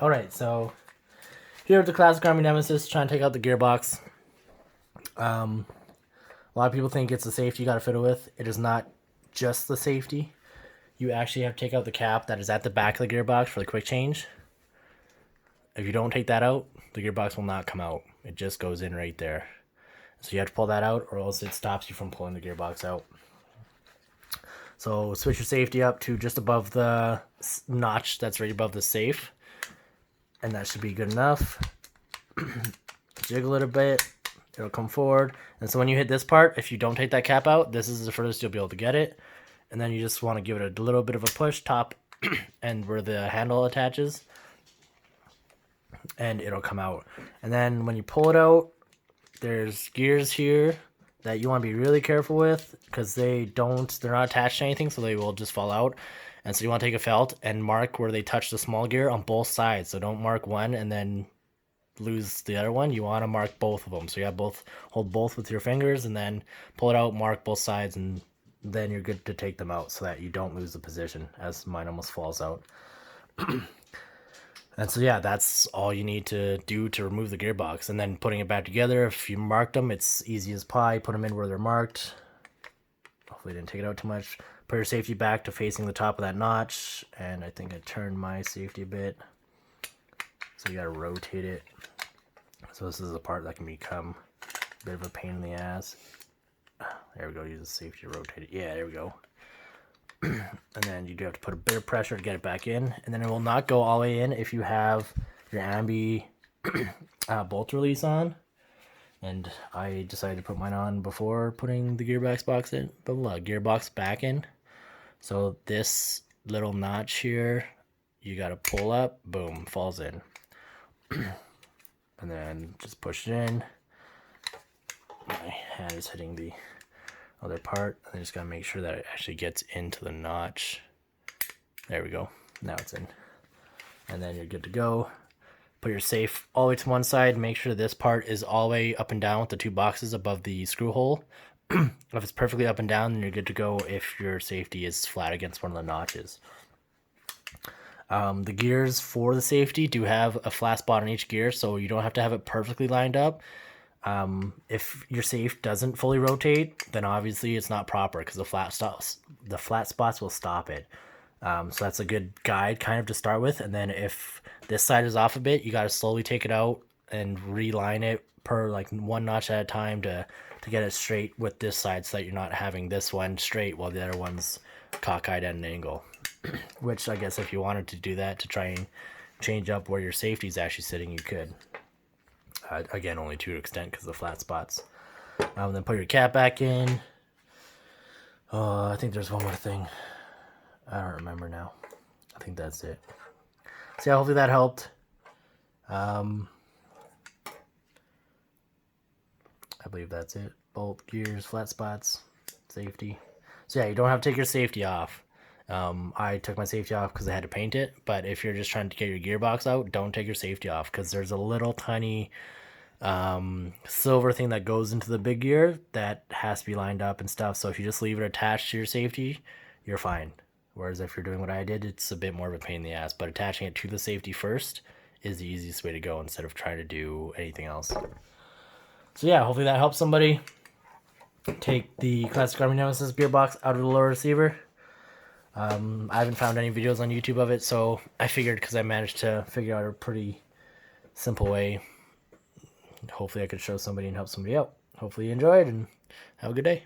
Alright, so here at the classic Army Nemesis, trying to take out the gearbox. A lot of people think it's the safety you got to fiddle with. It is not just the safety. You actually have to take out the cap that is at the back of the gearbox for the quick change. If you don't take that out, the gearbox will not come out. It just goes in right there. So you have to pull that out, or else it stops you from pulling the gearbox out. So switch your safety up to just above the notch that's right above the safe. And that should be good enough. Jiggle it a bit. It'll come forward. And so when you hit this part, if you don't take that cap out, this is the furthest you'll be able to get it. And then you just want to give it a little bit of a push, top and where the handle attaches. And it'll come out. And then when you pull it out, there's gears here that you want to be really careful with, because they're not attached to anything, so they will just fall out. And so you want to take a felt and mark where they touch the small gear on both sides. So don't mark one and then lose the other one. You want to mark both of them. So you have hold both with your fingers and then pull it out, mark both sides, and then you're good to take them out so that you don't lose the position, as mine almost falls out. And so yeah, that's all you need to do to remove the gearbox. And then putting it back together, if you marked them, it's easy as pie. Put them in where they're marked. Hopefully I didn't take it out too much. Put your safety back to facing the top of that notch. And I think I turned my safety a bit. So you gotta rotate it. So this is the part that can become a bit of a pain in the ass. There we go, use the safety to rotate it. Yeah, there we go. And then you do have to put a bit of pressure to get it back in. And then it will not go all the way in if you have your ambi bolt release on. And I decided to put mine on before putting the gearbox back in. So this little notch here, you gotta pull up, boom, falls in. And then just push it in. My hand is hitting the other part. I just gotta make sure that it actually gets into the notch. There we go. Now it's in. And then you're good to go. Put your safe all the way to one side. Make sure this part is all the way up and down with the two boxes above the screw hole. If it's perfectly up and down, then you're good to go if your safety is flat against one of the notches. The gears for the safety do have a flat spot on each gear, so you don't have to have it perfectly lined up. If your safe doesn't fully rotate, then obviously it's not proper, because the flat spots will stop it. So that's a good guide kind of to start with. And then if this side is off a bit, you got to slowly take it out and reline it per like one notch at a time to get it straight with this side, so that you're not having this one straight while the other one's cockeyed at an angle. Which I guess if you wanted to do that to try and change up where your safety is actually sitting, you could. Again, only to an extent because of the flat spots. Then put your cap back in. I think there's one more thing. I don't remember now. I think that's it. So yeah, hopefully that helped. I believe that's it. Bolt, gears, flat spots, safety. So yeah, you don't have to take your safety off. I took my safety off because I had to paint it. But if you're just trying to get your gearbox out, don't take your safety off, because there's a little tiny silver thing that goes into the big gear that has to be lined up and stuff. So if you just leave it attached to your safety, you're fine. Whereas if you're doing what I did, it's a bit more of a pain in the ass. But attaching it to the safety first is the easiest way to go, instead of trying to do anything else. So yeah, hopefully that helps somebody. Take the classic Army Nemesis gearbox out of the lower receiver. I haven't found any videos on YouTube of it, so I figured, because I managed to figure out a pretty simple way, hopefully I could show somebody and help somebody out. Hopefully you enjoyed, and have a good day.